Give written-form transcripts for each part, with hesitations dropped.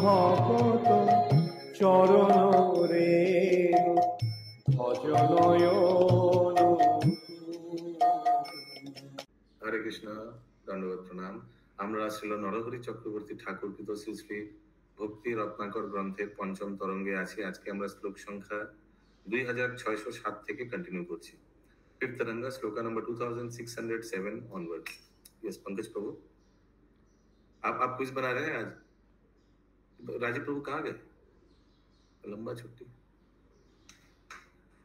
ভকত চরণ রেণু ভজনয়ন। হরে কৃষ্ণ, দণ্ডবত প্রণাম। আমরা শ্রীল নরহরি চক্রবর্তী ঠাকুরকৃত শ্রী শ্রী ভক্তি রত্নাকর গ্রন্থের পঞ্চম তরঙ্গে আছি। আজকে আমরা শ্লোক সংখ্যা 2607 থেকে কন্টিনিউ করছি। फिफ्थ तरंगा श्लोका number 2607 onward. Yes Pankaj Prabhu, आप क्विज बना रहे हैं आज? राजीव प्रभु कहाँ गए? लंबा छुट्टी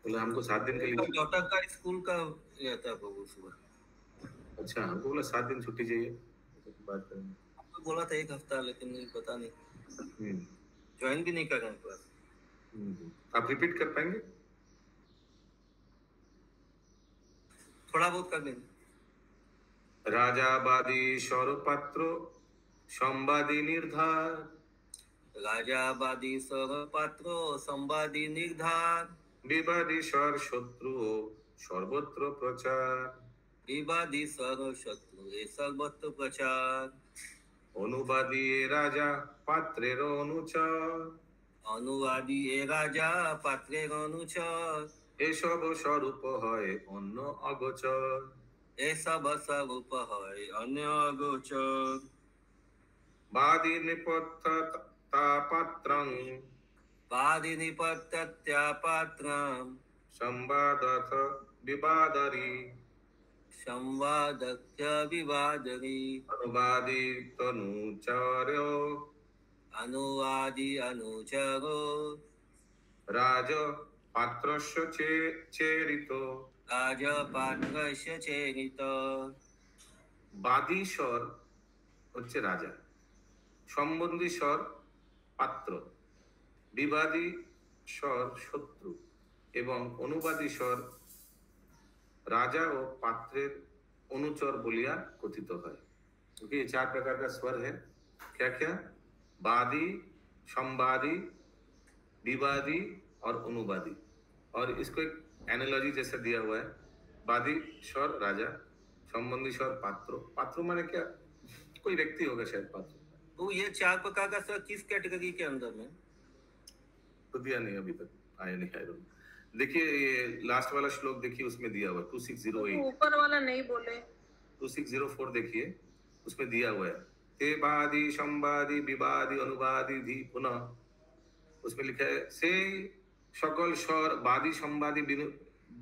बोला हमको 7 दिन के लिए। डॉटर का स्कूल का रहता है प्रभु सुबह। अच्छा, हमको बोला 7 दिन छुट्टी चाहिए, बात करेंगे। आपको बोला था 1 हफ्ता, लेकिन पता नहीं ज्वाइन भी नहीं कर रहे हैं क्लास। आप रिपीट कर पाएंगे? थोड़ा बहुत कर देंगे। राजाबादी शौरपात्र संवादी निर्धार। राजाबादी सर्वपात्र संवादी निर्धार। विवादी स्वर शत्रु सर्वत्र प्रचार। विवादी सर्व शत्रु सर्वत्र प्रचार। अनुवादी ए राजा पात्रेर अनुचर। अनुवादी ए राजा पात्रेर अनुचर। এসব স্বরূপ হয় অন্য অগোচর। এসব স্বরূপ হয় অন্য অগোচর। বাদী নিপত্যতাপাত্রং। বাদী নিপত্যতাপাত্রং। সংবাদথ বিবাদরি। সংবাদথ বিবাদরি। অনুবাদী তনুচর। अनुवादी अनुचर। রাজ পাত্রস্য চেরিত। রাজ পাত্রস্য চেরিত। বাদী স্বর হচ্ছে রাজা, সম্বন্ধী স্বর পাত্র, বিবাদী স্বর শত্রু এবং অনুবাদী স্বর राजा और पात्रेर अनुचर बोलिया कथित है। क्योंकि ये 4 प्रकार का स्वर है। क्या क्या? वादी, संवादी, विवादी और अनुवादी। और इसको एक एनालॉजी जैसा दिया हुआ है। वादी स्वर राजा, संबंधी स्वर पात्र। पात्र माने क्या? कोई व्यक्ति होगा शायद पात्र। तो ये 4 प्रकार का स्वर किस कैटेगरी के अंदर में? तो दिया नहीं अभी तक, आया नहीं आया। देखिए ये लास्ट वाला श्लोक देखिए, उसमें दिया हुआ 2608। ऊपर वाला नहीं बोले। 2604 देखिए, उसमें दिया हुआ है ते बादी संवादी विवादी अनुवादी धी पुनः। उसमें लिखा है से सकल स्वर बादी संवादी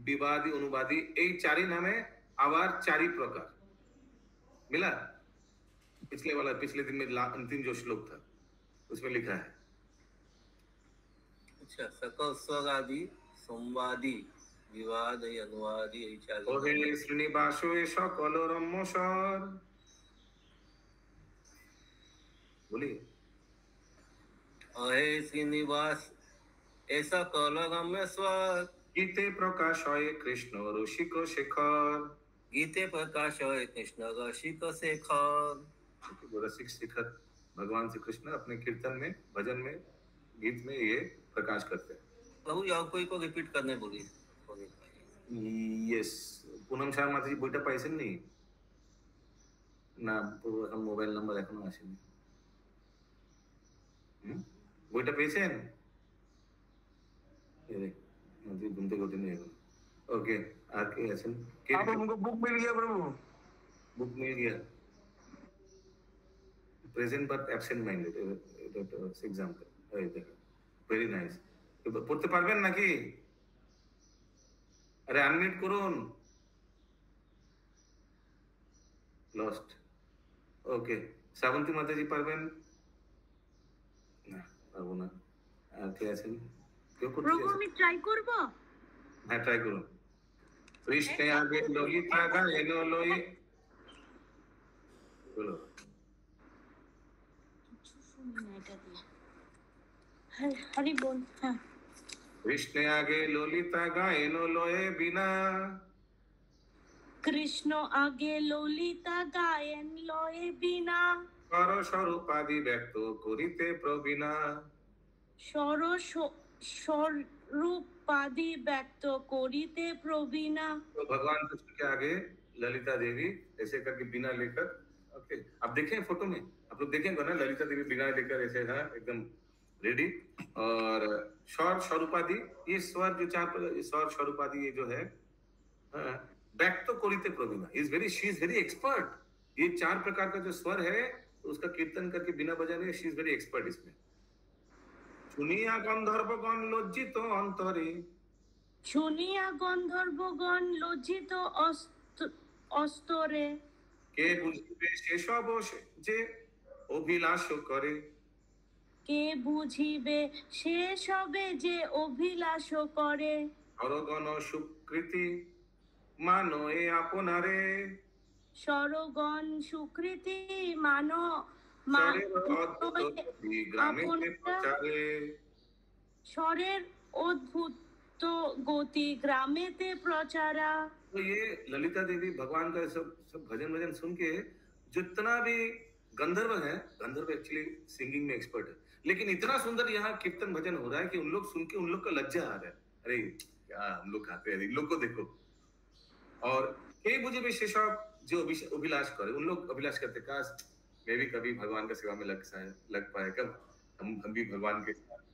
विवादी अनुवादी এই চারই নামে আবার 4 प्रकार मिला। पिछले दिन में अंतिम जो श्लोक था उसमें लिखा है। अच्छा, सकल स्वर आदि संवादी विवादी अनुवादी এই 4। ওহে শ্রীনিবাস এ সকল রম্য স্বর। बोलिए। अहे श्रीनिवास ऐसा कल रमेश्वर। गीते प्रकाश है कृष्ण रसिक शेखर। गीते प्रकाश है कृष्ण रसिक शेखर। रसिक शेखर भगवान श्री कृष्ण अपने कीर्तन में, भजन में, गीत में ये प्रकाश करते हैं। प्रभु और कोई को रिपीट करने बोलिए। यस, पूनम शर्मा माता जी বইটা পাইছেন নি? না, এখন মোবাইল নাম্বার এখনো আসেনি। বইটা পেয়েছেন? मंत्री घूमते घूमते नहीं है। ओके, आगे ऐसे आप हमको बुक मिल गया प्रभु। बुक मिल गया। Present but absent minded example. Very nice. পড়তে পারবেন নাকি? আরে আনমিউট করুন। লস্ট। ওকে, শ্রাবন্তী মাতাজি পারবেন? না, পারবো না। আর কে আছেন? কেউ করতে প্রভু আমি ট্রাই করব। হ্যাঁ, ট্রাই করুন। কৃষ্ণে আগে ললিতা গায়েন লই। বলো। কিছু শুনি না এটা দিয়ে। হরি বল। হ্যাঁ। কৃষ্ণে আগে ললিতা গায়েন লয়ে বিনা। কৃষ্ণ আগে ললিতা গায়েন লয়ে বিনা। স্বর স্বরূপাদি ব্যক্ত করিতে প্রবীণা। स्वरूपादि व्यक्त करिते प्रवीणा। तो भगवान कृष्ण के आगे ललिता देवी ऐसे करके बिना लेकर। ओके, आप देखें फोटो में, आप लोग देखेंगे ना, ललिता देवी बिना लेकर ऐसे है एकदम रेडी। और स्वर स्वरूपादि, ये स्वर जो स्वर स्वरूपादि ये जो है व्यक्त करिते प्रवीणा, शी इज वेरी एक्सपर्ट। ये 4 प्रकार का जो स्वर है उसका कीर्तन करके बिना बजाने, शी इज वेरी एक्सपर्ट इसमें। শুনিয়া গন্ধর্বগণ লজ্জিত অন্তরে, শুনিয়া গন্ধর্বগণ লজ্জিত অস্তরে, কে বুঝিবে সেসব যে অভিলাষ করে, কে বুঝিবে সে সবে যে অভিলাষ করে, অরগণ সুকৃতি মানো এ আপনারে, সরগণ সুকৃতি মানো স্বরের অদ্ভুত গতি গ্রামেতে প্রচারা। तो ये ललिता देवी भगवान का सब भजन भजन सुन के, जितना भी गंधर्व है, गंधर्व एक्चुअली सिंगिंग में एक्सपर्ट है, लेकिन इतना सुंदर यहाँ कीर्तन भजन हो रहा है कि उन लोग सुन के उन लोग का लज्जा आ रहा है, अरे क्या हम लोग खाते हैं, इन लोग को देखो। और कई मुझे भी शेषा जो अभिलाष करे, उन लोग अभिलाष करते, काश मैं भी कभी भगवान का सेवा में लग पाए, कब हम भी भगवान के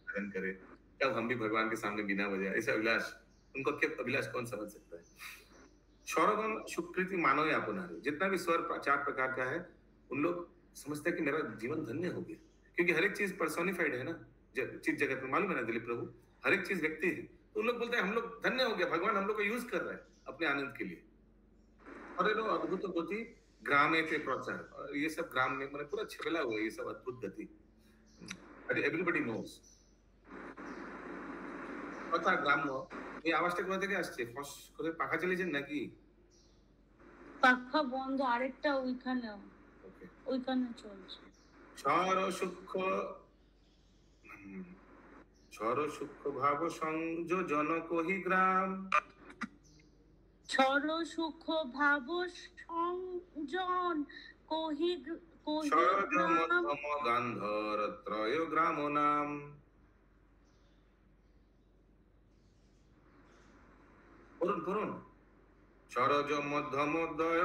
भजन करें, कब हम भी भगवान के सामने बिना बजाए, ऐसा अभिलाष। उनको क्या अभिलाष कौन समझ सकता है। स्वरगण सुकृति मानो या अपनारे, जितना भी स्वर 4 प्रकार का है, उन लोग समझते हैं कि मेरा जीवन धन्य हो गया, क्योंकि हर एक चीज पर्सोनिफाइड है ना चित्त जगत में, मालूम है ना दिलीप प्रभु, हर एक चीज व्यक्ति है। तो उन लोग बोलते हैं हम लोग धन्य हो गया, भगवान हम लोग को यूज कर रहा है अपने आनंद के लिए। और ये अद्भुत गति ग्रामे थे प्रचार, ये सब ग्राम में मैंने पूरा छपेला हुआ है, ये सब अद्भुत गति, एवरीबडी नोज। কথা গ্রাম্য, এই আওয়াজটা কোথা থেকে আসছে? ফস করে পাখা চালিয়েছেন নাকি? পাখা বন্ধ, আরেকটা ওইখানে ওকে, ওইখানে চলছে। স্বর সূক্ষ্ম ভাব সংযোজন কহি গ্রাম, স্বর সূক্ষ্ম ভাব সংযোজন কহি সরজ মধ্যম গান্ধর ত্রয় গ্রাম নাম। করুন সরজ মধ্যম দয়,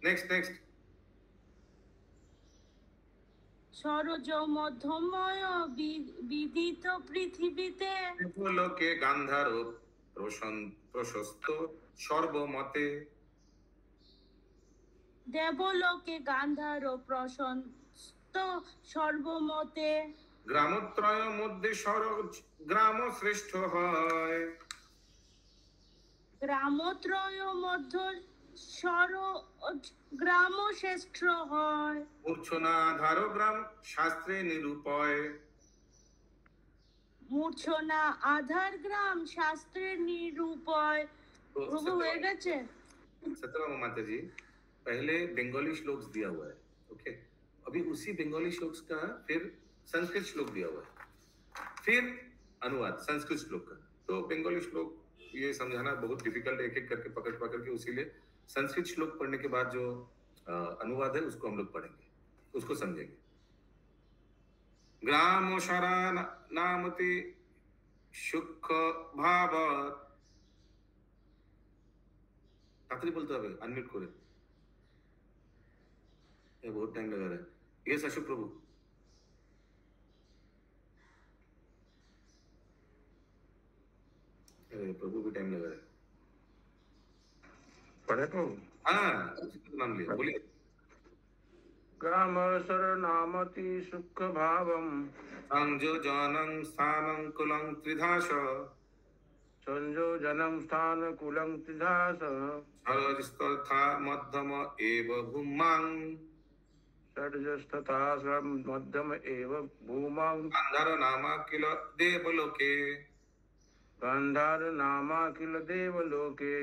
নেক্সট সরজ মধ্যময় বিদিত পৃথিবীতে, লোকে গান্ধার প্রশস্ত সর্বমতে, দেবলোকে গান্ধার প্রশস্ত সর্বমতে, গ্রামত্রয় মধ্যে সরজ গ্রাম শ্রেষ্ঠ হয়, গ্রামত্রয় মধ্য সরজ গ্রাম শ্রেষ্ঠ হয়, মূর্ছনা আধার গ্রাম শাস্ত্রে নিরূপয়, মূর্ছনা আধার গ্রাম শাস্ত্রের নিরূপয়। প্রভু হয়ে গেছে। सत्यभामा माता जी, पहले बंगाली श्लोक दिया हुआ है, ओके, अभी उसी बंगाली श्लोक का फिर संस्कृत श्लोक दिया हुआ है, फिर अनुवाद संस्कृत श्लोक का। तो बंगाली श्लोक ये समझाना बहुत डिफिकल्ट, एक एक करके पकड़ के, उसीलिए संस्कृत श्लोक पढ़ने के बाद जो अनुवाद है उसको हम लोग पढ़ेंगे, उसको समझेंगे। ग्राम शरा नामति सुख भाव, तातरी बोलते हैं, अनम्यूट करे, ये बहुत टाइम लगा रहा है। ये अशोक प्रभु, अरे प्रभु भी टाइम लगा रहा है। पढ़े तो हाँ, नाम लिया, बोलिए। ग्राम शरणामति सुख भावम, संयोजनं स्थानं कुलं त्रिधाश, संयोजनं स्थान कुलं त्रिधास, सरजस्तथा मध्यम एव भूमां, षड्जस्तथा मध्यम एव भूमां, गान्धार नामा किल देवलोके, गांधार नामा किल देवलोके।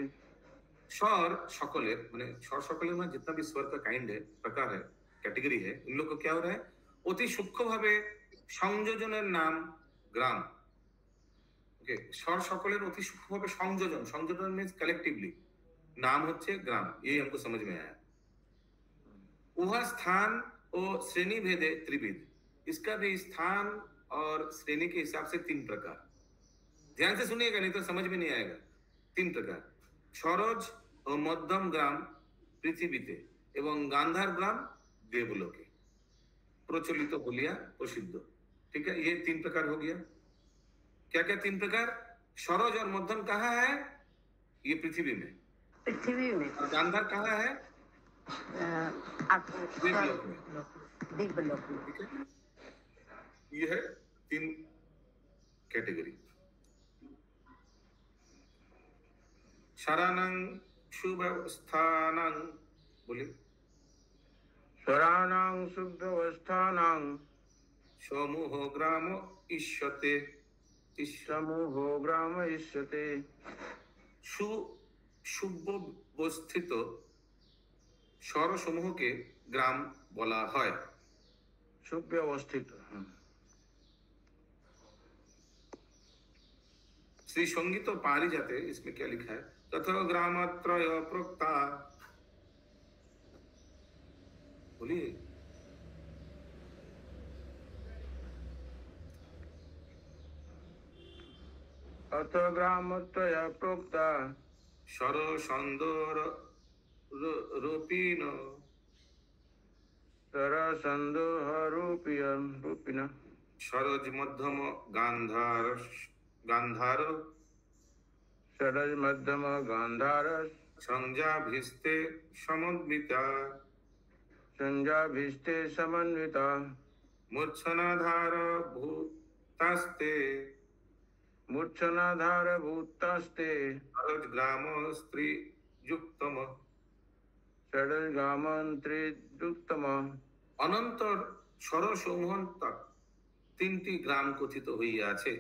स्वर सकलेर माने स्वर सकलेर में जितना भी स्वर का काइंड है, प्रकार है, कैटेगरी है, इन लोग को क्या हो रहा है, অতি সূক্ষ্ম ভাবে সংযোজনের নাম গ্রাম। ওকে, স্বর সকলের অতি সূক্ষ্ম ভাবে সংযোজন मींस कलेक्टिवली, नाम হচ্ছে গ্রাম, ये हमको समझ में आया। वह स्थान और श्रेणी भेदे त्रिविध, इसका भी स्थान और श्रेणी के हिसाब से 3 प्रकार। ध्यान से सुनिएगा नहीं तो समझ में नहीं आएगा। 3 प्रकार, সরজ ও মধ্যম গ্রাম পৃথিবীতে এবং গান্ধার গ্রাম देवलोके, प्रचलित बोलिया प्रसिद्ध। ठीक है, ये 3 प्रकार हो गया। क्या क्या 3 प्रकार? सरोज और मध्यम कहाँ है? ये पृथ्वी में। पृथ्वी में। और गांधार कहाँ है? देवलोक में। देवलोक में। ठीक है, ये है 3 कैटेगरी। शरानंग शुभवस्थानां, बोलिए। स्वराणां शुद्धवस्थानां समूह ग्राम इष्यते। समूहो ग्राम इष्यते। সুব্যবস্থিত স্বরসমূহকে গ্রাম বলা হয়। सुव्यवस्थित। श्री संगीत पारिजाते इसमें क्या लिखा है? तथा ग्रामत्रय प्रोक्ता, बोलिए। अथ ग्रामत्रय प्रोक्ता स्वर संदर रूपीन सरसंदोहरूपिण सरोज मध्यम गांधार गांधार षडज मध्यम गांधार संज्ञाभिस्ते समुद्मिता संज्ञाभिस्ते समन्विता मूर्छनाधार भूतास्ते मूर्छनाधार भूतास्ते सरोज ग्राम स्त्री युक्तम। षडज गामंत्रिदुक्तम। অনন্তর স্বরসমূহ তক 3টি গ্রাম কথিত হইয়াছে,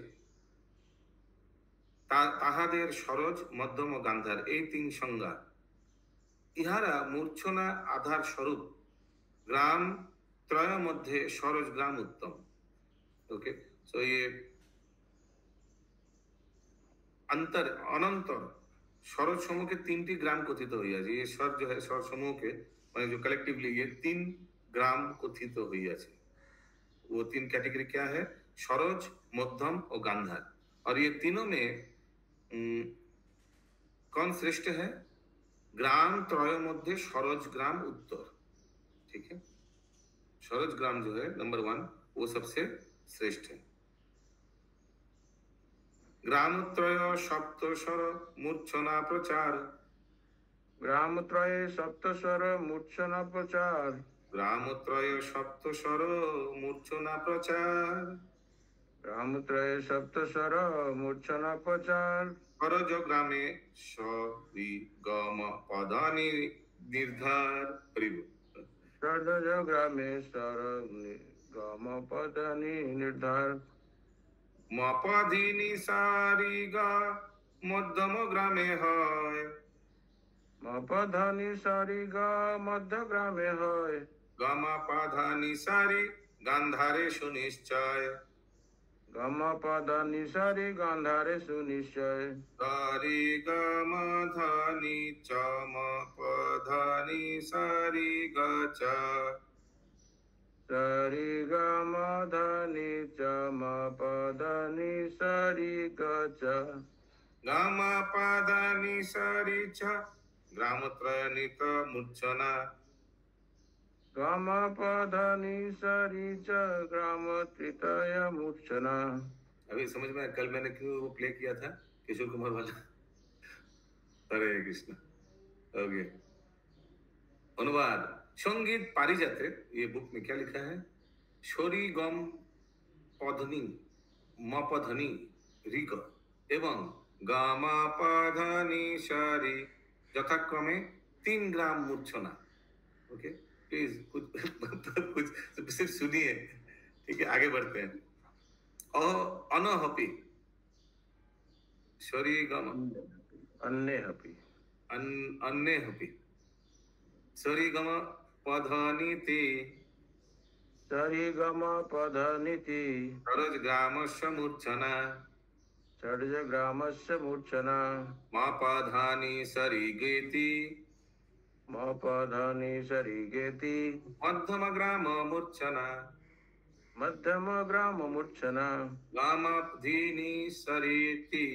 তাহাদের সরোজ মধ্যম ও গান্ধার এই 3 সংজ্ঞা। ইহারা মূর্ছনা আধার স্বরূপ গ্রাম ত্রয় মধ্যে সরোজ গ্রাম उत्तम। ओके, सो ये अंतर अनंतर सरोज समूह के 3टी ग्राम कथित হইয়াছে। ये स्वर जो है स्वर समूह के माने जो कलेक्टिवली ये 3 ग्राम कथित হইয়াছে। वो 3 कैटेगरी क्या है? सरोज, मध्यम और गांधार। और ये तीनों में कौन श्रेष्ठ है? ग्राम त्रय मध्य सरोज ग्राम उत्तर। ठीक है, सरोज ग्राम जो है नंबर 1 वो सबसे श्रेष्ठ है। ग्रामत्रय सप्तस्वर मूर्छना प्रचार। ग्रामत्रय सप्तस्वर मूर्छना प्रचार। ग्रामत्रय सप्तस्वर मूर्छना प्रचार। ग्रामत्रय सप्तस्वर मूर्छना प्रचार। सरोज ग्रामे सरि गम पदानि निर्धार। षडज ग्रामे सर गम पदानि निर्धार। मपधिनी सारी गा मध्यम ग्रामे হয়। मपधानी सारी गा मध्य ग्रामे হয়। गमपधानी सारी गांधारे सुनिश्चय। गमपधानी सारी गांधारे सुनिश्चय। सारी गमधानी चमपधानी सारी गच। सारी गमधानी चमपधानी सारी गच। गमपधानी सारी च ग्रामत्रयनित मूर्छना। गमपधानी सारी च ग्रामत्रितय मूर्छना। अभी समझ में, कल मैंने क्यों वो प्ले किया था किशोर कुमार वाला? हरे कृष्ण। ओके, अनुवाद। संगीत पारिजाते ये बुक में क्या लिखा है? शोरी गम पधनी मपधनी ऋग एवं गामापधनी सारी यथाक्रमे 3 ग्राम मूर्छना। ओके, प्लीज कुछ सिर्फ सुनिए। ठीक है, आगे बढ़ते हैं। अनहपि शोरी गम अन्ने हपि अन्ने हपि शोरी गम पधनीति सारी गम पधनीति सरोज ग्रामस्य मूर्छना। षडज ग्रामस्य मूर्छना। मपधानी सरिगेति मपधानी सरिगेति मध्यम ग्राम मूर्छना। मध्यम ग्राम मूर्छना। गामपधीनि सरिति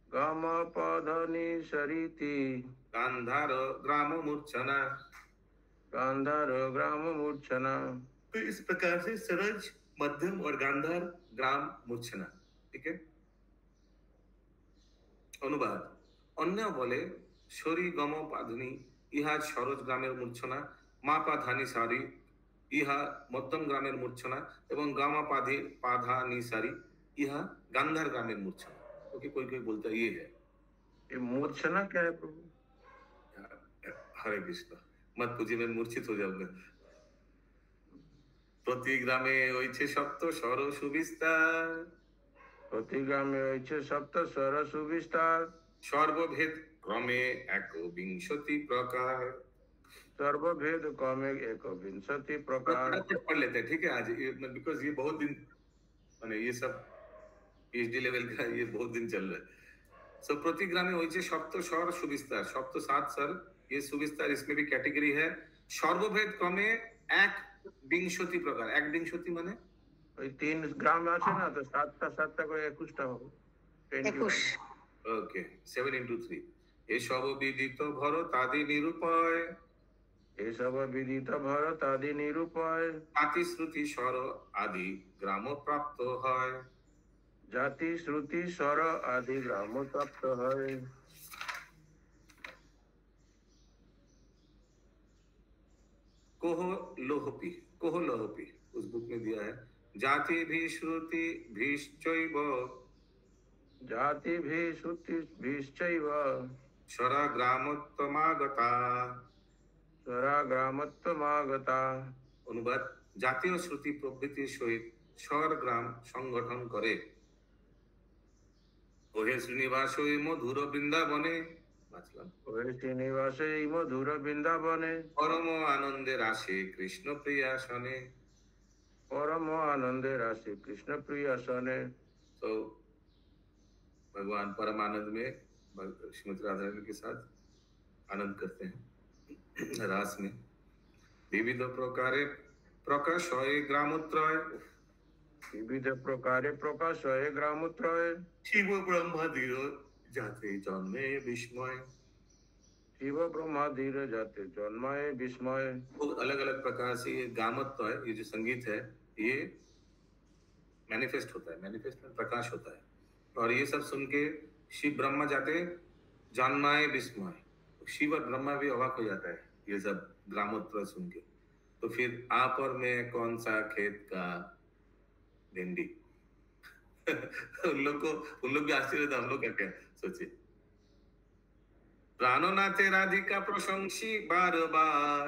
गमपधनी सरिति गांधार ग्राम मूर्छना। गांधारो ग्राम मूर्छना। तो इस प्रकार से सरज, मध्यम और गांधार ग्राम मूर्छना। ठीक है। অনুবাদ। অন্য বলে সরি গম পাধনি ইহা সরজ গ্রামের মূর্ছনা, মা পা ধানি সারি ইহা মধ্যম গ্রামের মূর্ছনা এবং গামা পাধে পাধা নি সারি ইহা গান্ধাर গ্রামের মূর্ছনা। ओके, कोई कोई बोलता है ये है। ये मूर्छना क्या है प्रभु? हरे कृष्ण, मत पूछिए, मैं मूर्छित हो जाऊंगा। প্রতি গ্রামে হইছে সপ্ত স্বর সুবিস্তার, प्रति ग्रामे হইছে সপ্ত স্বর সুবিস্তার, সর্বভেদ ক্রমে একবিংশতি প্রকার। सर्वभेद क्रमे एक विंशति प्रकार। फटाफट पढ़ लेते हैं, ठीक है आज, बिकॉज ये बहुत दिन मैंने ये सब पीएचडी लेवल का ये बहुत दिन चल रहा है। सो प्रति ग्रामे হইছে সপ্ত স্বর সুবিস্তার, সপ্ত सात स्वर, ये सुविस्तार इसमें भी कैटेगरी है। সর্বভেদ ক্রমে এক বিংশতি প্রকার। এক বিংশতি মানে ওই 3 গ্রাম আছে না, তো 7টা করে 21টা হবে। 21 ওকে, 7 into 3। এসব বিদিত ভরতাদি নিরূপয়, এসব বিদিত ভরতাদি নিরূপয়, জাতি শ্রুতি স্বর আদি গ্রাম প্রাপ্ত হয়। জাতি শ্রুতি স্বর আদি গ্রাম প্রাপ্ত হয়। कोह लोहपी, कोह लोहपी उस बुक में दिया है। जाति भी श्रुति भीश्चैव জাতি ভি শ্রুতি ভিশ্চৈব स्वरा ग्रामोत्तमागता। স্বরা গ্রামত্বমাগতা। অনুবাদ। জাতীয় শ্রুতি প্রভৃতির সহিত স্বর গ্রাম সংগঠন করে। ওহে শ্রীনিবাস ওই মধুর বৃন্দাবনে, বাঁচলাম, ওই শ্রীনিবাসে এই মধুর বৃন্দাবনে, পরম আনন্দের আসে কৃষ্ণ প্রিয়াসনে। परम आनंदे राशि कृष्ण प्रिय सने। तो भगवान परम आनंद में श्रीमती राधा रानी के साथ आनंद करते हैं रास में। विविध प्रकारे प्रकाश হয় গ্রামত্রয়, विविध प्रकारे प्रकाश है ग्रामत्रय, শিব ব্রহ্মাদির जाते जन्मे विस्मय। शिव ब्रह्मा धीर जाते जन्माए विस्मय। बहुत अलग अलग प्रकार से ये गामत्व है, ये जो संगीत है ये मैनिफेस्ट होता है, मैनिफेस्ट में प्रकाश होता है। और ये सब सुन के शिव ब्रह्मा जाते जन्माए विस्मय, शिव और ब्रह्मा भी अवाक हो जाता है ये सब ग्रामोत्तर सुन के। तो फिर आप और मैं कौन सा खेत का भिंडी उन लोग भी आश्चर्य था, हम लोग क्या क्या सोचे। প্রাণনাথে রাধিকা প্রশংসি বারবার,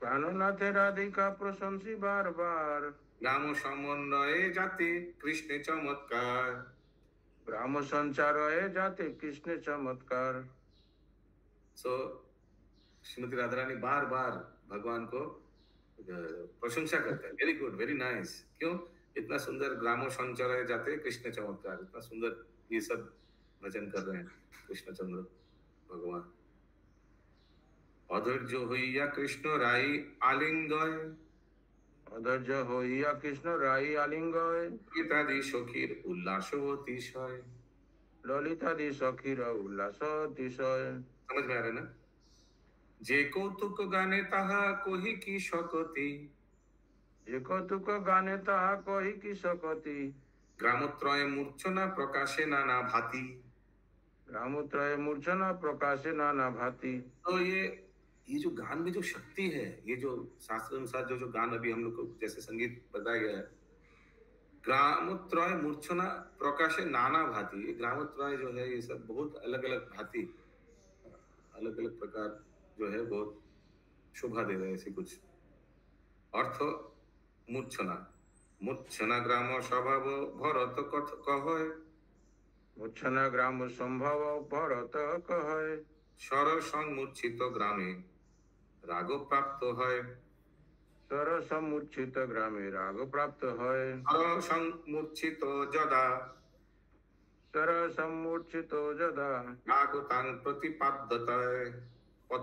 প্রাণনাথে রাধিকা প্রশংসি বারবার, গ্রাম সমন্বয়ে যাতে কৃষ্ণে চমৎকার। গ্রাম সঞ্চারয়ে जाते कृष्ण चमत्कार। सो श्रीमती राधा रानी बार बार भगवान को प्रशंसा करते हैं। Very good, very nice. क्यों? इतना सुंदर ग्रामो संचारये जाते कृष्ण चमत्कार, इतना सुंदर ये सब भजन कर रहे हैं कृष्णचंद्र भगवान। অধৈর্য হইয়া কৃষ্ণ রাই আলিঙ্গয়, অধৈর্য হইয়া কৃষ্ণ রাই আলিঙ্গয়, ইত্যাদি সখীর উল্লাস অতিশয়। ললিতাদি সখীর উল্লাস অতিশয়। समझ में आ रहा है ना? যে কৌতুক গানে তাহা কহি কি শকতি, যে কৌতুক গানে তাহা কহি কি শকতি, গ্রামত্রয় মূর্ছনা প্রকাশে নানা ভাতি। ग्रामत्रय मूर्छना प्रकाशे नाना भांति। तो ये जो गान में जो शक्ति है, ये जो शास्त्र अनुसार जो गान अभी हम लोग को जैसे संगीत बताया गया है, ग्रामोत्रय मूर्छना प्रकाशे नाना भांति। ये ग्रामोत्रय जो है ये सब बहुत अलग अलग भांति, अलग अलग प्रकार जो है बहुत शोभा दे रहे हैं ऐसे कुछ। अर्थ मूर्छना, मूर्छना ग्राम स्वभाव भरत कथ कह, मूर्छना ग्राम संभव भरत कहे, স্বর সংমূর্ছিত গ্রামে রাগ প্রাপ্ত হয়। स्वर समूर्छित ग्रामे राग प्राप्त है। স্বর সংমূর্ছিত যদা, स्वर समूर्छित जदा, রাগ তাং প্রতিপাদ্যতায়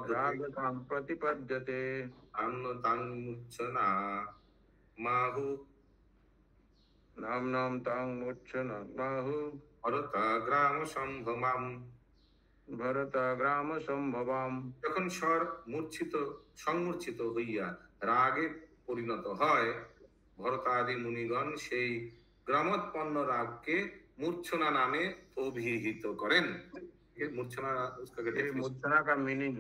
राग तां प्रतिपद्यते। তান্ন তাং মূর্ছনা মাহু, नाम नाम तां मूर्छना माहु, ভরতা গ্রাম সম্ভমাম। भरत ग्राम संभवाम যখন স্বর সংমূর্ছিত হইয়া রাগে পরিণত হয়, ভরতাদি মুনিগণ সেই গ্রামোৎপন্ন রাগকে মূর্ছনা নামে অভিহিত করেন। মূর্ছনা उसका ये definition। मूर्छना का मीनिंग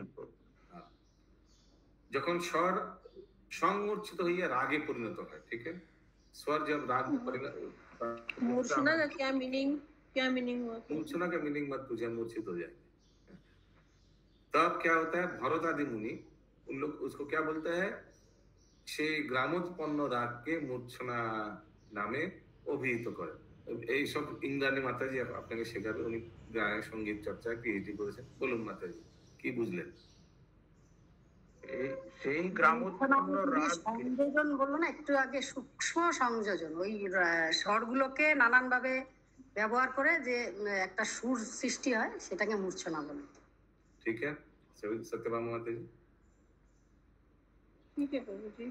যখন স্বর সংমূর্ছিত হইয়া রাগে পরিণত হয়, ঠিক है, स्वर जब राग में परिणत, मूर्छना का क्या मीनिंग हुआ? मूर्छना का मीनिंग मत पूछे, मूर्छित हो जाएंगे। तब क्या होता है, भरत आदि मुनि उन लोग उसको क्या बोलते हैं, সেই গ্রামোৎপন্ন রাগকে মূর্ছনা নামে অভিহিত করে। এইসব ইন্দ্রাণী মাতাজি আপনাকে শেখাবে, উনি গায়ন সঙ্গীত চর্চা পিএইচডি করেছেন। বলুন মাতাজি, কি বুঝলেন? সেই গ্রামোৎপন্ন রাগ সংযোজন বললো না একটু আগে, সূক্ষ্ম সংযোজন, ওই স্বরগুলোকে নানান ভাবে ব্যবহার করে যে একটা সুর সৃষ্টি হয় সেটাকে মূর্ছনা বলে। ঠিক है सत्यभामा माताजी। ठीक है प्रभु जी।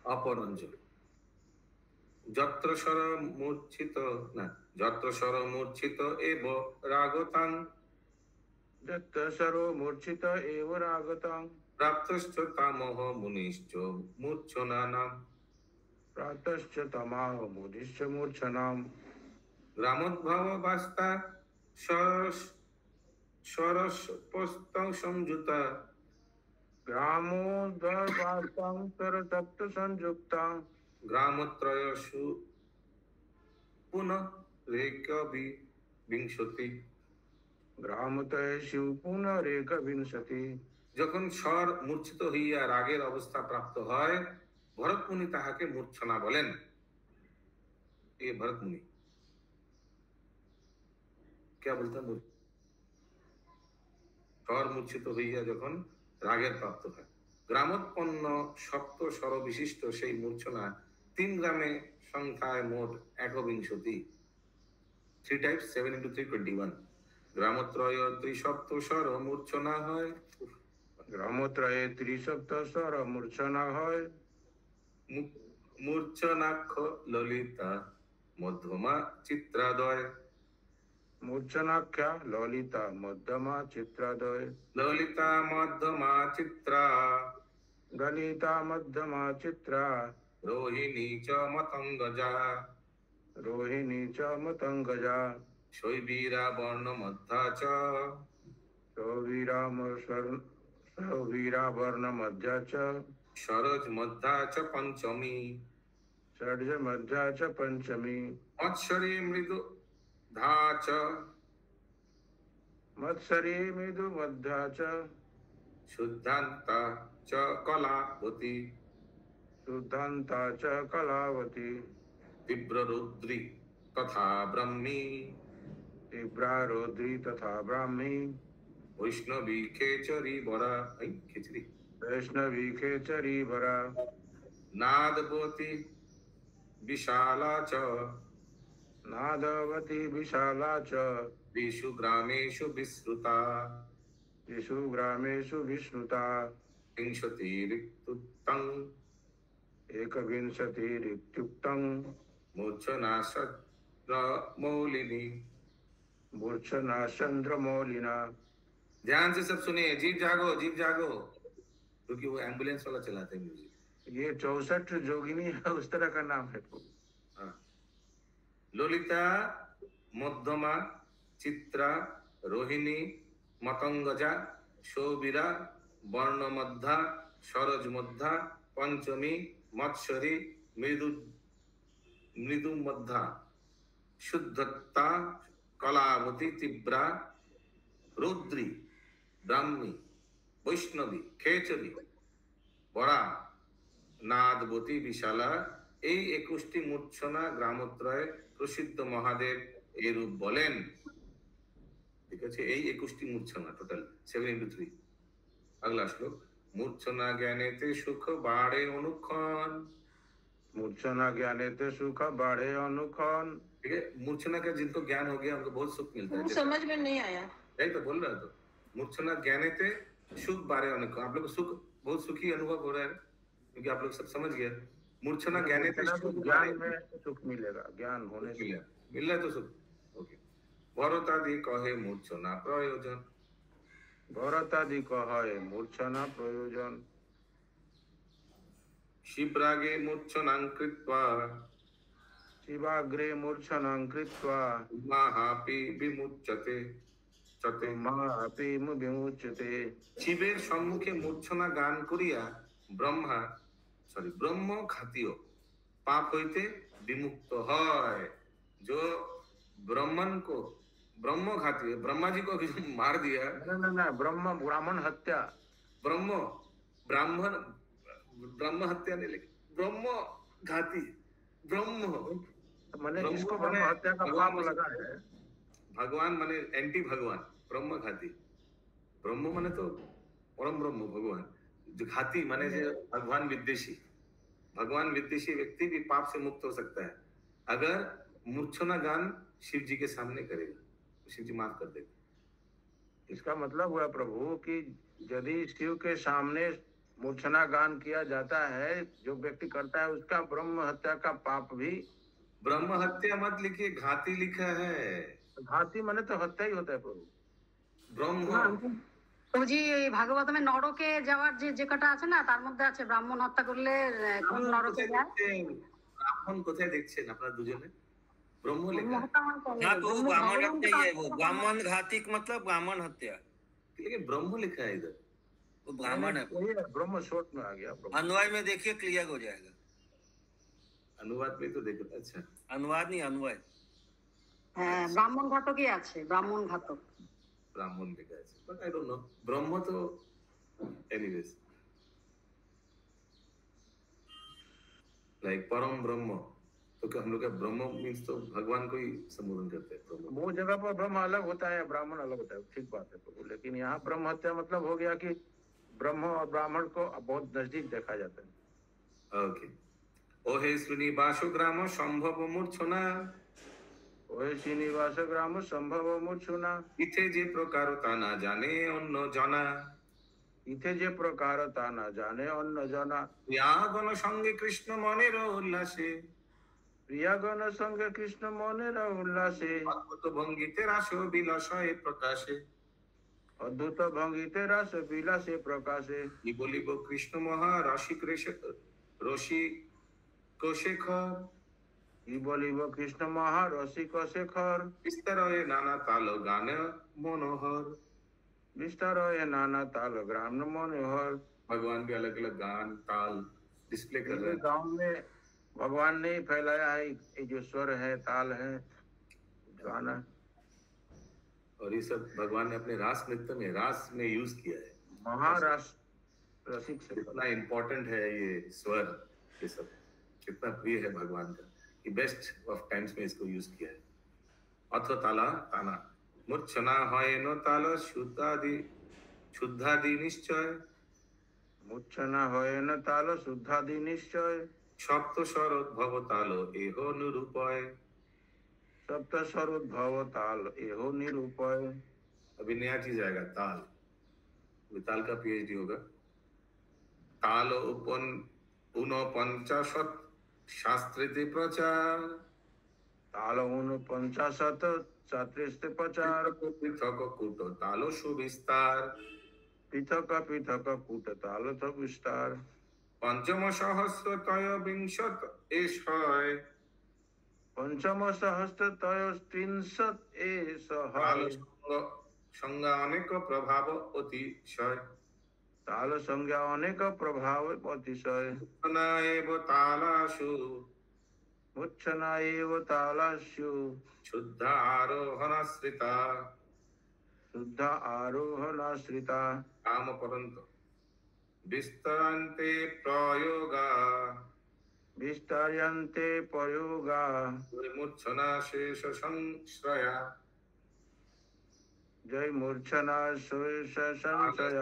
অপরঞ্জন যত্র স্বর মূর্ছিত, না, যত্র স্বর মূর্ছিত এব রাগতাং दत्त सर्व मूर्छित एव रागतां প্রাপ্তশ্চ তামহ মুনিশ্চ মূর্ছনানাম प्रातश्च तमाह मुदिश्च मूर्छनाम् গ্রামোদ্ভব বাস্তা সরস্পস্তং সংযুতা ग्रामोद्भवास्तां सरसप्त संयुक्तां গ্রামত্রয়সু পুনঃ রেকবি বিংশতি। ग्रामतयेषु पुनरेकविंशति যখন স্বর মূর্ছিত হইয়া রাগের অবস্থা প্রাপ্ত হয়, ভরত মুনি তাহাকে মূর্ছনা বলেন। এ ভরত মুনি क्या बोलता है, স্বর মূর্ছিত হইয়া যখন রাগের প্রাপ্ত হয়, গ্রামোৎপন্ন সপ্ত স্বর বিশিষ্ট সেই মূর্ছনা 3 গ্রামে সংখ্যায় মোট 1বিংশতি। 3 টাইপস 7 into 3 21। গ্রামত্রয় ত্রিসপ্ত স্বর মূর্ছনা হয়, ग्रामोत्रये त्रिसप्त स्वर मूर्छना হয় মূর্ছনাক্ষ ললিতা মধ্যমা চিত্রাদয়। मूर्छनाख्या ललिता मध्यमा चित्रादय ললিতা মধ্যমা চিত্রা गलिता मध्यमा चित्रा রোহিণী চ মতঙ্গজা रोहिणी च मतंगजा শৈবীরা বর্ণ মধ্যা চ सौवीरा वर्ण मध्या च সরজ মধ্যা চ পঞ্চমী। षड्ज मध्या च पंचमी মৎসরী মৃদু ধা চ मत्सरी मृदु मध्या च শুদ্ধান্তা চ কলাবতী। शुद्धान्ता च कलावती তীব্র রুদ্রি তথা ব্রহ্মী। तीव्रा रौद्री तथा ब्राह्मी বৈষ্ণবী খেচরি বরা, এই খিচড়ি। वैष्णवी खेचरी भरा নাদবতী বিশালা চ नादवती विशाला च বিশু গ্রামেষু বিশ্রুতা। येषु ग्रामेषु विष्णुता বিংশতিরিক্তুক্তং एकविंशतिरित्युक्तं मूर्छनाशमौलिनी। मूर्छना चंद्रमौलिना। ध्यान से सब सुनिए, जीव जागो जीव जागो, क्योंकि वो एम्बुलेंस वाला चलाते हैं म्यूजिक। ये 64 जोगिनी है, उस तरह का नाम है। हाँ। ललिता मध्यमा चित्रा रोहिणी मतंगजा शोभिरा वर्णमध्या सरोज मध्या पंचमी मत्सरी मृदु मध्या शुद्धता कलावती तीव्रा रुद्री ब्राह्मी वैष्णवी खेचरी बड़ा नादवती विशाला। এই 21টি মূর্ছনা গ্রামত্রয়ে প্রসিদ্ধ মহাদেব এরূপ বলেন। ঠিক আছে, এই 21টি মূর্ছনা টোটাল 7 into 3। अगला श्लोक। मूर्छना ज्ञानेते सुख बाढ़े अनुक्षण। मूर्छना ज्ञाने ते सुख बाढ़े अनुक्षण। ठीक है, मूर्छना का जिनको ज्ञान हो गया उनको बहुत सुख मिलता है। समझ में नहीं आया, यही तो बोल रहा तो। मूर्छना ज्ञानेते सुख बाढ़े अनुक्षण, आप लोग को सुख बहुत सुखी अनुभव हो रहा है क्योंकि आप लोग सब समझ गए। मूर्छना ज्ञानेते सुख ज्ञान में सुख मिलेगा, ज्ञान होने से मिल रहा है तो सुख। ओके। भरतादि कहे मूर्छना प्रयोजन। ভরতাদিক হয় মূর্ছনা প্রয়োজন। শিবরাগে মূর্ছনাং কৃত্বা শিবাগ্রে মূর্ছনাং কৃত্বা মাহাপি বিমুচ্যতে চতে। ব্রহ্মাপি বিমুচ্যতে। শিবের সম্মুখে মূর্ছনা গান করিয়া ব্রহ্ম খাতীয় পাপ হইতে বিমুক্ত হয়। जो ब्रह्म घाती है, ब्रह्मा जी को मार दिया। ना ब्राह्मण हत्या। ब्रह्म हत्या नहीं, लेकिन ब्रह्म घाती ब्रह्म मैंने जिसको ब्रह्म हत्या का पाप लगा है, भगवान माने एंटी भगवान, ब्रह्म घाती। ब्रह्म माने तो परम ब्रह्म भगवान, जो घाती माने जो भगवान विद्वेषी व्यक्ति भी पाप से मुक्त हो सकता है अगर मूर्छना गान शिव जी के सामने करेगा, शिव जी माफ कर देगा। इसका मतलब हुआ प्रभु कि यदि शिव के सामने मूर्छना गान किया जाता है, जो व्यक्ति करता है उसका ब्रह्म हत्या का पाप भी। ब्रह्म हत्या मत लिखिए, घाती लिखा है। घाती माने तो हत्या ही होता है प्रभु। ब्रह्म প্রভুজি এই ভাগবতমে নরকে যাওয়ার যে কটা আছে না, তার মধ্যে আছে ব্রাহ্মণ হত্যা করলে কোন নরকে যায়। ব্রাহ্মণ কোথায় দেখছেন আপনারা দুজনে? ब्रह्म लिखा है। हाँ तो ब्राह्मण हत्या ही है वो, ब्राह्मण घातिक मतलब ब्राह्मण हत्या, लेकिन ब्रह्म लिखा है इधर। वो ब्राह्मण है। वही है, ब्रह्म शोट में आ गया। अनुवाद में देखिए क्लियर हो जाएगा। अनुवाद में तो देखो। अच्छा, अनुवाद नहीं अनुवाद। হ্যাঁ, ব্রাহ্মণ ঘাতকই আছে, ব্রাহ্মণ ঘাতক। ब्राह्मण लिखा है, बट आई डोंट नो। ब्रह्म तो एनीवेज लाइक परम ब्रह्म, तो क्या हम लोग का ब्रह्म मीन्स तो भगवान को ही संबोधन करते हैं ब्रह्म। वो जगह पर ब्रह्म अलग होता है, ब्राह्मण अलग होता है, ठीक बात है प्रभु। लेकिन यहाँ ब्रह्म हत्या मतलब हो गया कि ब्रह्म और ब्राह्मण को बहुत नजदीक देखा जाता है। ओके। ओ हे श्रीनिवास ग्राम संभव मूर्छना, ওই শ্রীনিবাস গ্রাম সম্ভব মূর্ছনা। इथे जे प्रकार ता ना जाने অন্য জনা, ইথে যে প্রকার তা না জানে অন্য জনা। প্রিয়াগণ সঙ্গে কৃষ্ণ মনের উল্লাসে, প্রিয়াগণ সঙ্গে কৃষ্ণ মনের উল্লাসে। অদ্ভুত ভঙ্গিতে রাস বিলাসে প্রকাশে, অদ্ভুত ভঙ্গিতে রাস বিলাসে প্রকাশে। কি বলিব কৃষ্ণ মহা রসিক শেখর, কি বলিব কৃষ্ণ মহা রসিক শেখর। বিস্তারয়ে নানা তাল গান मनोहर। विस्तार है नाना ताल ग्राम मनोहर। भगवान भी अलग अलग गान ताल डिस्प्ले कर रहे हैं। गाँव में भगवान ने फैलाया है ये जो स्वर है, ताल है, गाना। और ये सब भगवान ने अपने रास नृत्य में, रास में यूज किया है। महारास रसिक से कितना इम्पोर्टेंट है ये स्वर, ये सब कितना प्रिय है भगवान का, कि बेस्ट ऑफ टाइम्स में इसको यूज किया है। अथ ताला ताना मूर्छना হয় ন তাল শুদ্ধাদি নিশ্চয়, मूर्छना হয় न ताल शुद्धादि निश्चय। সপ্ত স্বরোদ্ভব তাল এহ নিরূপয়। सप्त स्वरोद्भव ताल एहो निरूपय। अभी नया चीज आएगा ताल, ताल का पीएचडी होगा। ताल ঊনপঞ্চাশৎ शास्त्रे प्रचार, ताल 49 शास्त्रे प्रचार। पृथक कूट ताल सुविस्तार, पृथक पृथक कूट ताल विस्तार। पंचम सहस्र तय विंशत एषय, पंचम सहस्र तय 30 ताल संज्ञा अनेक प्रभाव अतिशय। ताल संज्ञा अनेक प्रभाव अतिशय। मूर्छना एव तालासु, मूर्छना एव तालास्यु। शुद्ध आरोहणाश्रिता, शुद्ध आरोहणाश्रिता। काम परंत विस्तरन्ते प्रयोगा, विस्तार्यन्ते प्रयोगा। मूर्छना शेष संश्रया, जय मूर्छना शेष संशय।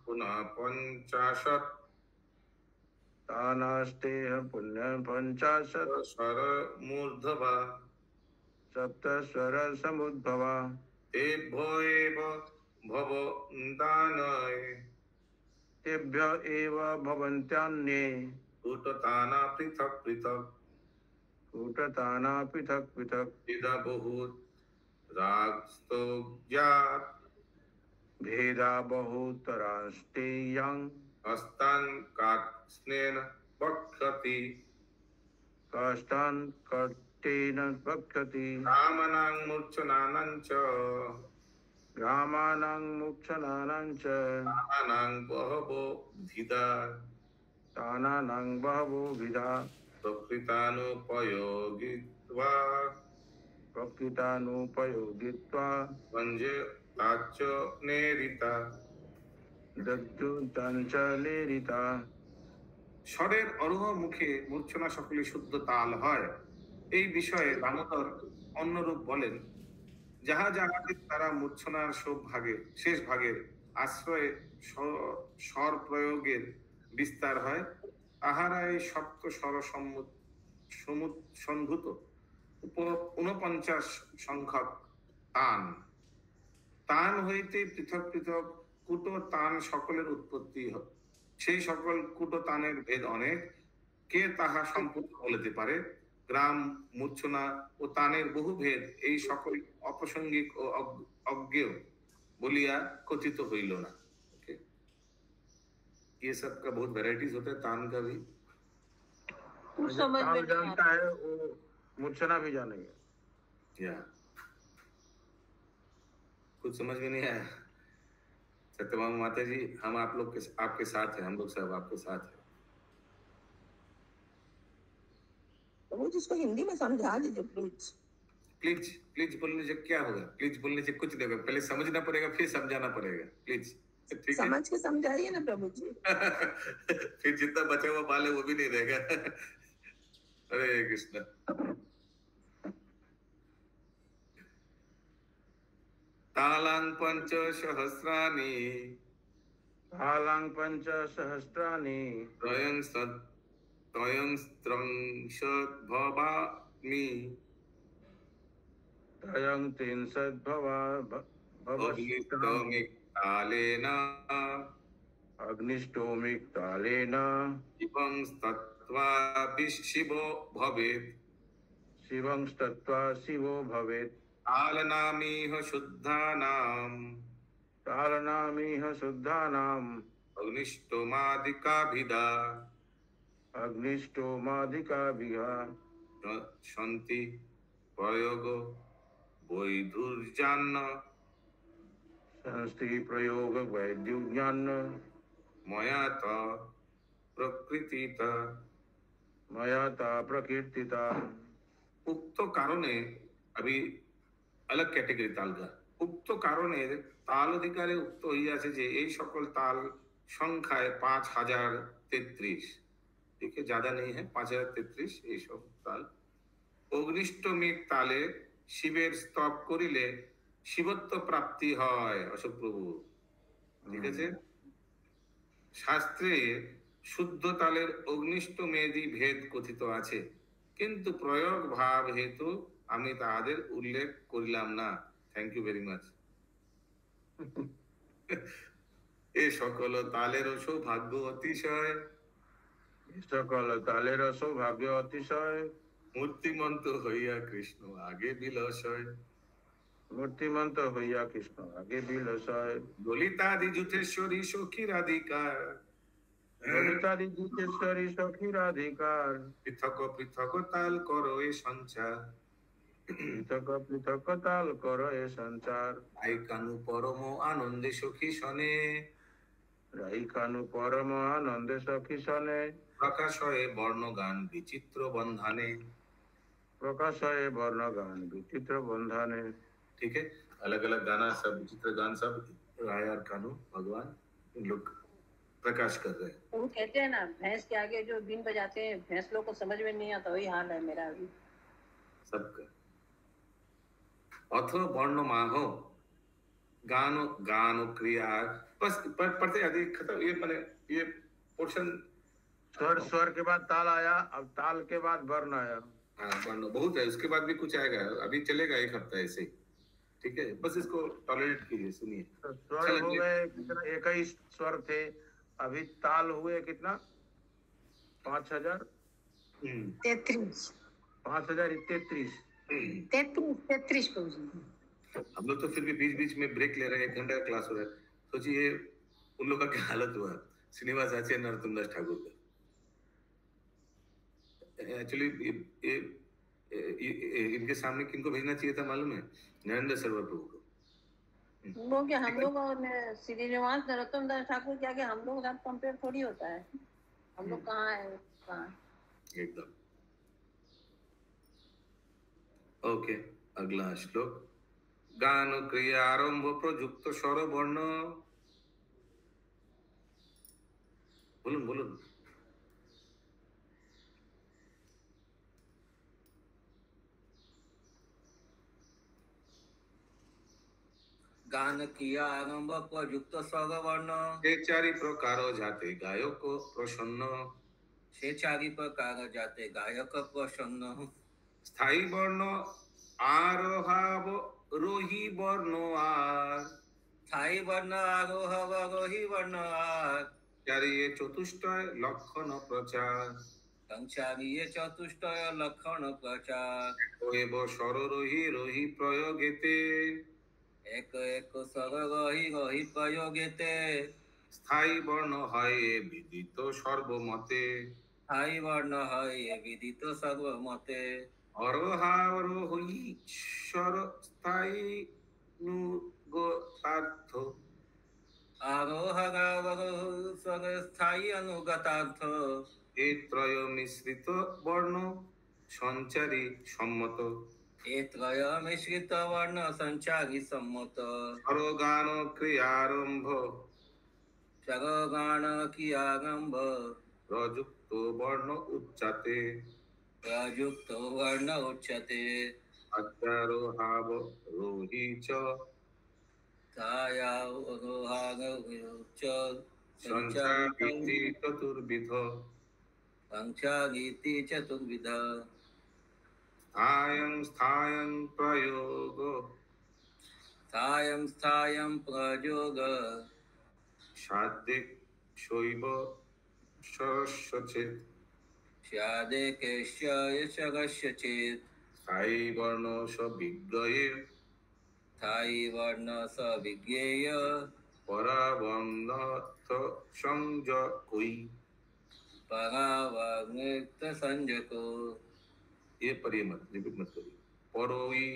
पुनः पंचाशत् तानास्ते पुण्य 50 स्वर मूर्धवा, सप्त स्वर समुद्भवा। तेभ्यो एव भवन्तानय, तेभ्य एव भवन्त्यान्ये। कूटताना पृथक् पृथक्, कूटताना पृथक् पृथक्। इद बहुत रागस्तो ज्ञात, भेदा बहुतरास्तेयं हस्तान कात्स्नेन वक्षति कष्टान् कर्तेन भक्षति कामनां मूर्छनानां च ग्रामाणां मोक्षणानां च कामानां बहवो धिदा तानानां बहवो विधा प्रकृतानुपयोगित्वा प्रकृतानुपयोगित्वा वञ्जे ताच्च नेरिता। दद्युताञ्चलेरिता। স্বরের অরোহ মুখে মূর্ছনা সকলে শুদ্ধ তাল হয়, এই বিষয়ে দামোদর অন্যরূপ বলেন। যাহা যাহাদের দ্বারা মূর্ছনার শেষ ভাগের আশ্রয়ে স্বর প্রয়োগের বিস্তার হয়, তাহারা এই সপ্ত স্বর সংভূত 49 সংখ্যক তান তান হইতে পৃথক পৃথক কুট তান সকলের উৎপত্তি হয়। সেই সকল কুট তানের ভেদ অনেক, কে তাহা সম্পূর্ণ বলিতে পারে? গ্রাম, মূর্ছনা ও তানের বহু ভেদ এই সকল অপ্রাসঙ্গিক ও অজ্ঞেয় বলিয়া কথিত হইল না। ओके, ये सब का बहुत वैरायटीज होता है तान का भी। कुछ समझ में ताल नहीं आ जानता रहा। है वो मूर्छना भी जानेंगे। या कुछ समझ में नहीं आया। सत्यभामा माता जी, हम आप लोग के आपके साथ हैं, हम लोग सब आपके साथ हैं। तो वो जिसको हिंदी में समझा दीजिए प्लीज। प्लीज प्लीज बोलने से क्या होगा? प्लीज बोलने से कुछ नहीं होगा, पहले समझना पड़ेगा फिर समझाना पड़ेगा। प्लीज, ठीक है? समझ के समझाइए ना प्रभु जी। फिर जितना बचा हुआ बाल है वो भी नहीं रहेगा। हरे कृष्ण। तालां पंच सहस्राणि तालां पंच सहस्राणि त्रयं त्रिंशद्भवामि त्रयं त्रिंशद्भवा अग्निष्टोमिक्तालेन अग्निष्टोमिक्तालेन शिवं तत्त्वा शिवो भवेत्। शिवं तत्त्वा शिवो भवेत्। तालनामिह शुद्धानाम् तालनामिह शुद्धानाम् अग्निष्टोमादिकाभिधा अग्निष्टोमादिकाभिः सन्ति प्रयोगो वैधुर्यान्न संस्ति प्रयोग वैद्युज्ञान मया त प्रकृतिता। मया ता प्रकीर्तिता। उक्त কারণে अभी अलग ক্যাটাগরি তাল গা। উক্ত কারণে তাল অধিকারে উক্ত হইয়াছে যে এই সকল তাল সংখ্যায় 5033। ठीक है, ज्यादा नहीं है, 5033 এই সব তাল। অগ্নিষ্টমিক তালে শিবের স্তব করিলে শিবত্ব প্রাপ্তি হয়। অশোক প্রভু, ঠিক আছে? শাস্ত্রে শুদ্ধ তালের অগ্নিষ্টমেদি ভেদ কথিত আছে, কিন্তু প্রয়োগ ভাব হেতু আমি তাহাদের উল্লেখ করিলাম না। Thank you very much. এ সকল তালের সৌভাগ্য অতিশয়, সকল তালের সৌভাগ্য অতিশয়, মূর্তিমন্ত হইয়া কৃষ্ণ আগে বিলসয়। মূর্তিমন্ত হইয়া কৃষ্ণ আগে বিলসয়। ললিতাদি যুথেশ্বরী সখী রাধিকার ললিতাদি যুথেশ্বরী সখী রাধিকার পৃথক পৃথক তাল করো এ সঞ্চার। পৃথক পৃথক তাল কর এ সঞ্চার। আই কানু পরম আনন্দে সখী শনে, রাইকানু পরম আনন্দে সখী শনে, প্রকাশ হয়ে বর্ণগান বিচিত্র বন্ধানে। प्रकाश है वर्ण गान विचित्र बंधने। ठीक है, अलग अलग गाना सब विचित्र गान सब राय और कानू भगवान इन लोग प्रकाश कर रहे हैं। वो कहते हैं ना, भैंस के आगे जो बीन बजाते हैं भैंस लोग को समझ में नहीं आता, वही हाल है मेरा अभी सबका। अथो वर्ण माहो गानो गानो क्रिया बस पढ़ते आदि खत्म। ये मैंने ये पोर्शन स्वर स्वर के बाद ताल आया, अब ताल के बाद वर्ण आया। हाँ, वर्ण बहुत है, उसके बाद भी कुछ आएगा, अभी चलेगा एक हफ्ता ऐसे ही। ठीक है, बस इसको टॉलरेट कीजिए, सुनिए। तो स्वर हो गए कितना, 21 स्वर थे, अभी ताल हुए कितना 5000 33 5033। 33 प्रभु जी। हम लोग तो फिर भी बीच बीच में ब्रेक ले रहे हैं, 1 घंटा का क्लास हो रहा है। सोचिए उन लोग का क्या हालत हुआ, श्रीनिवास आचार्य नरोत्तम दास ठाकुर का। एक्चुअली इनके सामने किनको भेजना चाहिए था मालूम है? नरेंद्र सरवर प्रभु को। वो क्या हम लोग और श्रीनिवास नरोत्तम दास ठाकुर के आगे हम लोग साथ कंपेयर थोड़ी होता है। हम लोग कहाँ है कहाँ। एकदम। ओके, अगला श्लोक। गान क्रिया आरंभ प्रयुक्त स्वर वर्ण। बोलून बोलून। गान किया आरंभ प्रयुक्त स्वर वर्ण। ये चारि प्रकार जाते गायक प्रसन्न। से चारि प्रकार जाते गायक प्रसन्न। स्थायी वर्ण आरोहाव रोही वर्ण आर। स्थायी वर्ण आरोह वरोही वर्ण आर। चारिये चतुष्टय लक्षण प्रचार। संचारीय चतुष्टय लक्षण प्रचार। एव स्वररोही रोही प्रयोगेते। एक एक स्वर रही रही प्रयोगेते। स्थायी वर्ण হয় বিদিত সর্বমতে। स्थायी वर्ण है विदित सर्वमते। অরোহারোহী স্বর স্থায়ী নুগতার্থ। आरोह स्वर स्थायी अनुगतार्थ। এই ত্রয় মিশ্রিত বর্ণ সঞ্চারী সম্মত। ए त्रय मिश्रित वर्ण संचारी सम्मत। স্বরগান ক্রিয়ারম্ভ स्वरगान की आरंभ। প্রযুক্ত বর্ণ উচ্চাতে। प्रयुक्त वर्ण उच्यते। আচারোহাব রোহী চ। সঞ্চারী চতুর্বিধ। संचारीति चतुर्विध। स्थायं स्थायं प्रयोग। स्थायं स्थायं प्रयोग। साधिक शैव सरस्वचेत। स्यादेकस्य यशगस्य चेत्। स्थायी वर्ण सविज्ञये। स्थायी वर्ण स विज्ञेय। परावन्नर्थ संजकोई। परावृत संजको। ये पढ़िए मत, रिपीट मत करिए। परोई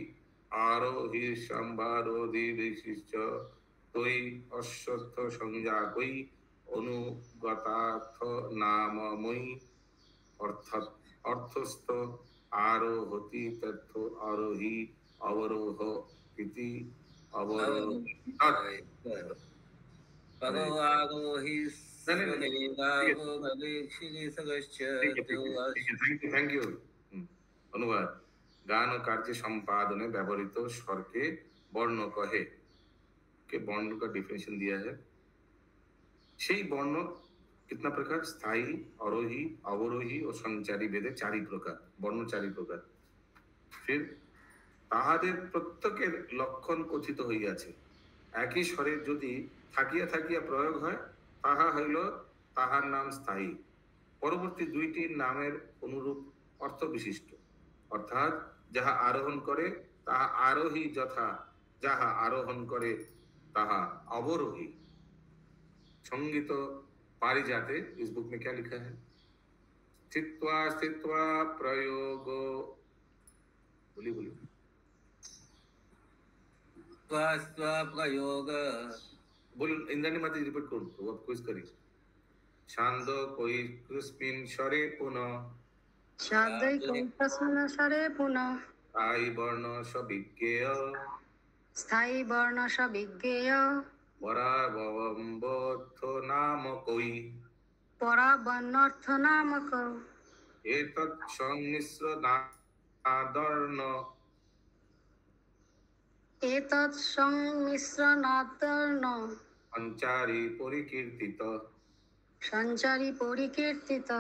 आरोही संभारोधि ऋषिश्च तोई अश्वत्थ संजाकोई अनुगतार्थ नाममयी। अर्थात अर्थस्थ आरोहति तत्थ आरोही अवरोह इति अवरोह। परो आरोही थैंक यू। অনুবাদ। গান ও কার্য সম্পাদনে ব্যবহৃত স্বরকে বর্ণ কহে। के বর্ণ का डिफिनेशन दिया है। সেই বর্ণ कितना प्रकार? स्थायी, अरोही, अवरोही और संचारी भेदे चारि प्रकार। বর্ণ চারি প্রকার। फिर তাহাদের প্রত্যেকের লক্ষণ কথিত হইয়াছে। একই স্বরের যদি থাকিয়া থাকিয়া প্রয়োগ হয় তাহা হইল তাহার নাম স্থায়ী। পরবর্তী দুইটির নামের অনুরূপ অর্থ বিশিষ্ট। অর্থাৎ যাহা আরোহণ করে তাহা আরোহী, যথা যাহা আরোহণ করে তাহা अवरोही। संगीत पारिजाते इस बुक में क्या लिखा है? स्थित्वा स्थित्वा प्रयोग। बोलिए बोलिए। प्रयोग। बोलो इंद्राणी माता रिपीट करो तो आप क्विज करिए। छांद कोई कृस्मिन स्वरे पुनः। शाब्दै कौपस्मिन् स्वरे पुनः। स्थायी वर्ण सविज्ञेय। स्थायी वर्ण सविज्ञेय। परावम्बोऽर्थ नाम कोई। परावन्नर्थ नामक। एतत् संमिश्रणादर्ण। एतत् संमिश्रणादर्ण। সঞ্চারী পরিকীর্তিত। সঞ্চারী পরিকীর্তিত।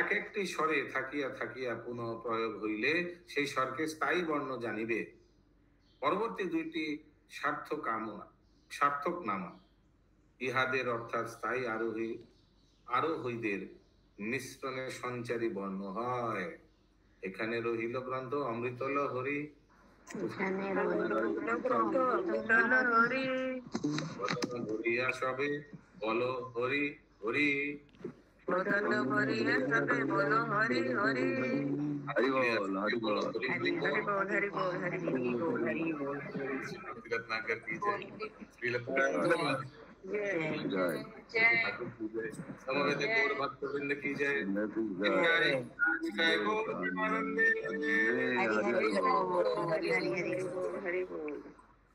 এক একটি স্বরে থাকিয়া থাকিয়া পুনঃ প্রয়োগ হইলে সেই স্বরকে স্থায়ী বর্ণ জানিবে। পরবর্তী দুইটি সার্থক নাম। ইহাদের অর্থাৎ স্থায়ী আরোহীদের মিশ্রণে সঞ্চারী বর্ণ হয়। এখানে রহিল গ্রন্থ অমৃতল হরি এখানে বদন ভরিয়া সবে বলো হরি হরি। रत्नाकर की जय, श्री समवेत गौर भक्तवृंद की जय। हरि हरि बोल, हरि हरि बोल, हरि बोल।